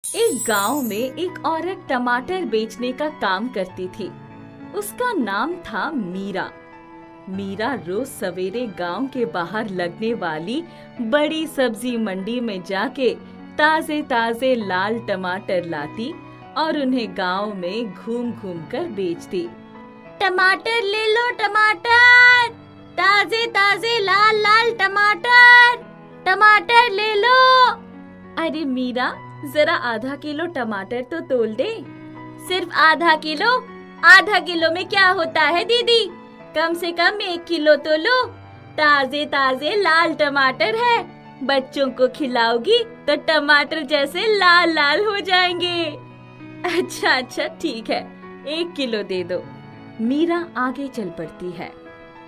एक गांव में एक औरत टमाटर बेचने का काम करती थी। उसका नाम था मीरा। मीरा रोज सवेरे गांव के बाहर लगने वाली बड़ी सब्जी मंडी में जाके ताजे ताजे लाल टमाटर लाती और उन्हें गांव में घूम घूम कर बेचती। टमाटर ले लो टमाटर, ताजे ताजे लाल लाल टमाटर, टमाटर ले लो। अरे मीरा, जरा आधा किलो टमाटर तो तोल दे। सिर्फ आधा किलो? आधा किलो में क्या होता है दीदी, कम से कम 1 किलो तो लो। ताजे ताजे लाल टमाटर है, बच्चों को खिलाओगी तो टमाटर जैसे लाल लाल हो जाएंगे। अच्छा अच्छा ठीक है, 1 किलो दे दो। मीरा आगे चल पड़ती है।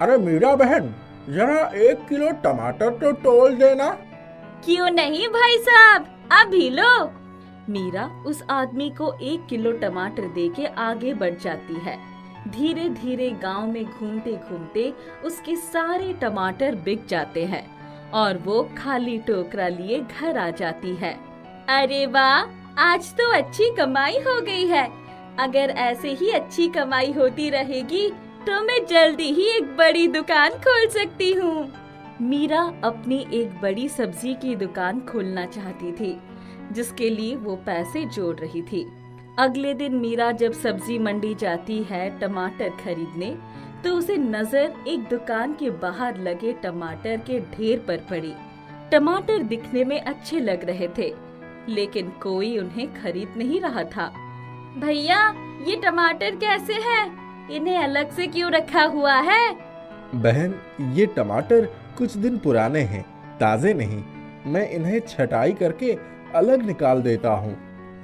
अरे मीरा बहन, जरा 1 किलो टमाटर तो तोल देना। क्यों नहीं भाई साहब, अभी लो। मीरा उस आदमी को 1 किलो टमाटर देके आगे बढ़ जाती है। धीरे धीरे गांव में घूमते घूमते उसके सारे टमाटर बिक जाते हैं और वो खाली टोकरा लिए घर आ जाती है। अरे वाह, आज तो अच्छी कमाई हो गई है। अगर ऐसे ही अच्छी कमाई होती रहेगी तो मैं जल्दी ही एक बड़ी दुकान खोल सकती हूँ। मीरा अपनी एक बड़ी सब्जी की दुकान खोलना चाहती थी, जिसके लिए वो पैसे जोड़ रही थी। अगले दिन मीरा जब सब्जी मंडी जाती है टमाटर खरीदने, तो उसे नजर एक दुकान के बाहर लगे टमाटर के ढेर पर पड़ी। टमाटर दिखने में अच्छे लग रहे थे, लेकिन कोई उन्हें खरीद नहीं रहा था। भैया, ये टमाटर कैसे हैं? इन्हें अलग से क्यों रखा हुआ है? बहन, ये टमाटर कुछ दिन पुराने हैं, ताजे नहीं। मैं इन्हें छटाई करके अलग निकाल देता हूँ।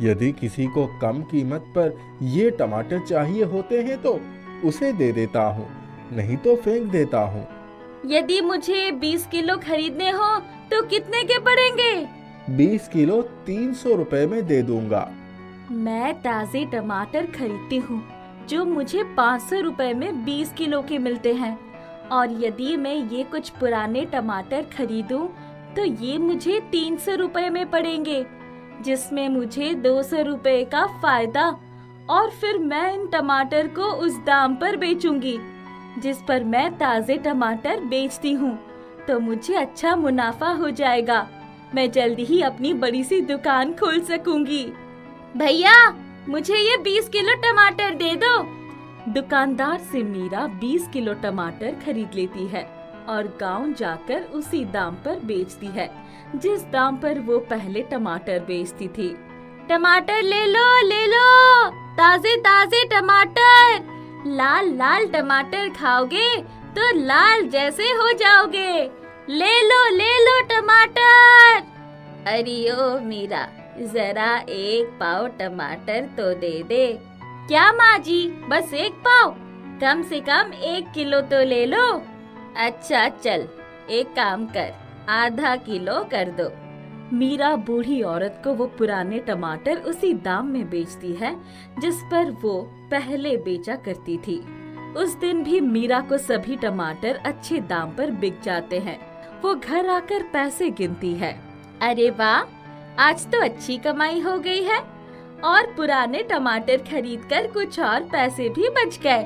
यदि किसी को कम कीमत पर ये टमाटर चाहिए होते हैं तो उसे दे देता हूँ, नहीं तो फेंक देता हूँ। यदि मुझे 20 किलो खरीदने हो तो कितने के पड़ेंगे? 20 किलो 300 रुपए में दे दूंगा। मैं ताजे टमाटर खरीदती हूँ जो मुझे 500 रुपए में 20 किलो के मिलते हैं, और यदि मैं ये कुछ पुराने टमाटर खरीदूं तो ये मुझे 300 रुपए में पड़ेंगे, जिसमें मुझे 200 रुपए का फायदा, और फिर मैं इन टमाटर को उस दाम पर बेचूंगी जिस पर मैं ताजे टमाटर बेचती हूँ, तो मुझे अच्छा मुनाफा हो जाएगा। मैं जल्दी ही अपनी बड़ी सी दुकान खोल सकूंगी। भैया, मुझे ये 20 किलो टमाटर दे दो। दुकानदार से मीरा 20 किलो टमाटर खरीद लेती है और गांव जाकर उसी दाम पर बेचती है जिस दाम पर वो पहले टमाटर बेचती थी। टमाटर ले लो, ताजे ताजे टमाटर, लाल लाल टमाटर खाओगे तो लाल जैसे हो जाओगे। ले लो टमाटर। अरे ओ मीरा, जरा 1 पाव टमाटर तो दे दे। क्या माँ जी, बस 1 पाव? कम से कम 1 किलो तो ले लो। अच्छा चल, एक काम कर, आधा किलो कर दो। मीरा बूढ़ी औरत को वो पुराने टमाटर उसी दाम में बेचती है जिस पर वो पहले बेचा करती थी। उस दिन भी मीरा को सभी टमाटर अच्छे दाम पर बिक जाते हैं। वो घर आकर पैसे गिनती है। अरे वाह, आज तो अच्छी कमाई हो गई है, और पुराने टमाटर खरीदकर कुछ और पैसे भी बच गए।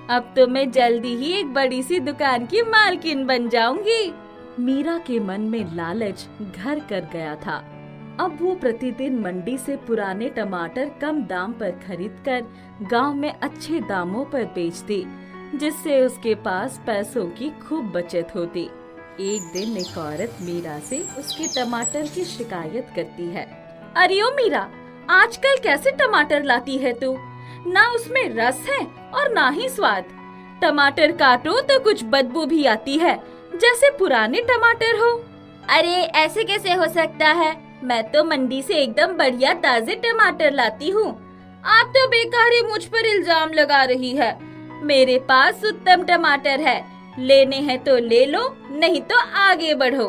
अब तो मैं जल्दी ही एक बड़ी सी दुकान की मालकिन बन जाऊंगी। मीरा के मन में लालच घर कर गया था। अब वो प्रतिदिन मंडी से पुराने टमाटर कम दाम पर खरीदकर गांव में अच्छे दामों पर बेचती, जिससे उसके पास पैसों की खूब बचत होती। एक दिन एक औरत मीरा से उसके टमाटर की शिकायत करती है। अरे ओ मीरा, आजकल कैसे टमाटर लाती है तू? ना उसमें रस है और ना ही स्वाद। टमाटर काटो तो कुछ बदबू भी आती है, जैसे पुराने टमाटर हो। अरे ऐसे कैसे हो सकता है? मैं तो मंडी से एकदम बढ़िया ताजे टमाटर लाती हूँ। आप तो बेकार ही मुझ पर इल्जाम लगा रही है। मेरे पास उत्तम टमाटर है, लेने हैं तो ले लो, नहीं तो आगे बढ़ो।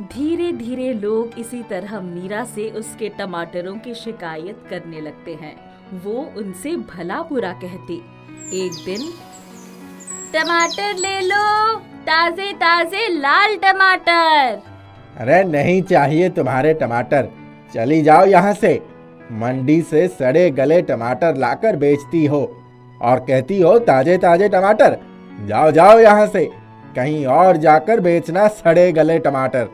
धीरे धीरे लोग इसी तरह मीरा से उसके टमाटरों की शिकायत करने लगते हैं। वो उनसे भला बुरा कहती। एक दिन, टमाटर ले लो, ताजे ताजे लाल टमाटर। अरे नहीं चाहिए तुम्हारे टमाटर, चली जाओ यहाँ से। मंडी से सड़े गले टमाटर लाकर बेचती हो और कहती हो ताजे ताजे टमाटर। जाओ जाओ यहाँ से, कहीं और जाकर बेचना सड़े गले टमाटर।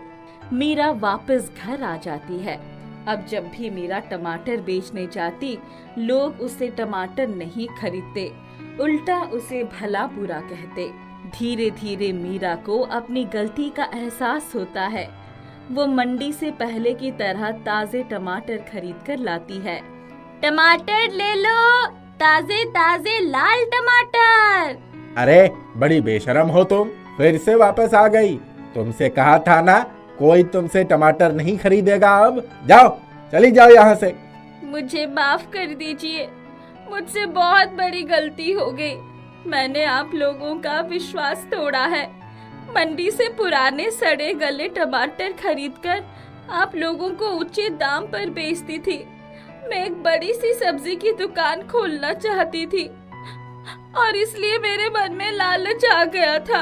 मीरा वापस घर आ जाती है। अब जब भी मीरा टमाटर बेचने जाती, लोग उसे टमाटर नहीं खरीदते, उल्टा उसे भला बुरा कहते। धीरे धीरे मीरा को अपनी गलती का एहसास होता है। वो मंडी से पहले की तरह ताजे टमाटर खरीद कर लाती है। टमाटर ले लो, ताजे ताजे लाल टमाटर। अरे बड़ी बेशरम हो तुम, फिर से वापस आ गई। तुमसे कहा था ना कोई तुमसे टमाटर नहीं खरीदेगा। अब जाओ, चली जाओ यहाँ से। मुझे माफ कर दीजिए, मुझसे बहुत बड़ी गलती हो गई। मैंने आप लोगों का विश्वास तोड़ा है। मंडी से पुराने सड़े गले टमाटर खरीदकर आप लोगों को उचित दाम पर बेचती थी। मैं एक बड़ी सी सब्जी की दुकान खोलना चाहती थी और इसलिए मेरे मन में लालच आ गया था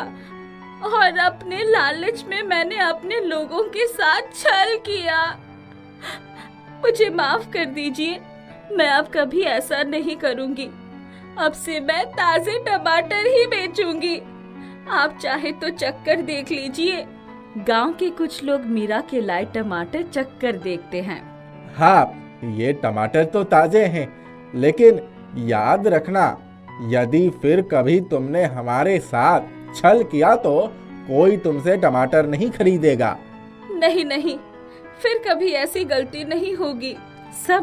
और अपने लालच में मैंने अपने लोगों के साथ छल किया। मुझे माफ कर दीजिए, मैं अब कभी ऐसा नहीं करूंगी। अब से मैं ताजे टमाटर ही बेचूंगी। आप चाहे तो चक्कर देख लीजिए। गांव के कुछ लोग मीरा के लाए टमाटर चक्कर देखते हैं। हाँ, ये टमाटर तो ताजे हैं, लेकिन याद रखना, यदि फिर कभी तुमने हमारे साथ छल किया तो कोई तुमसे टमाटर नहीं खरीदेगा। नहीं नहीं, फिर कभी ऐसी गलती नहीं होगी। सब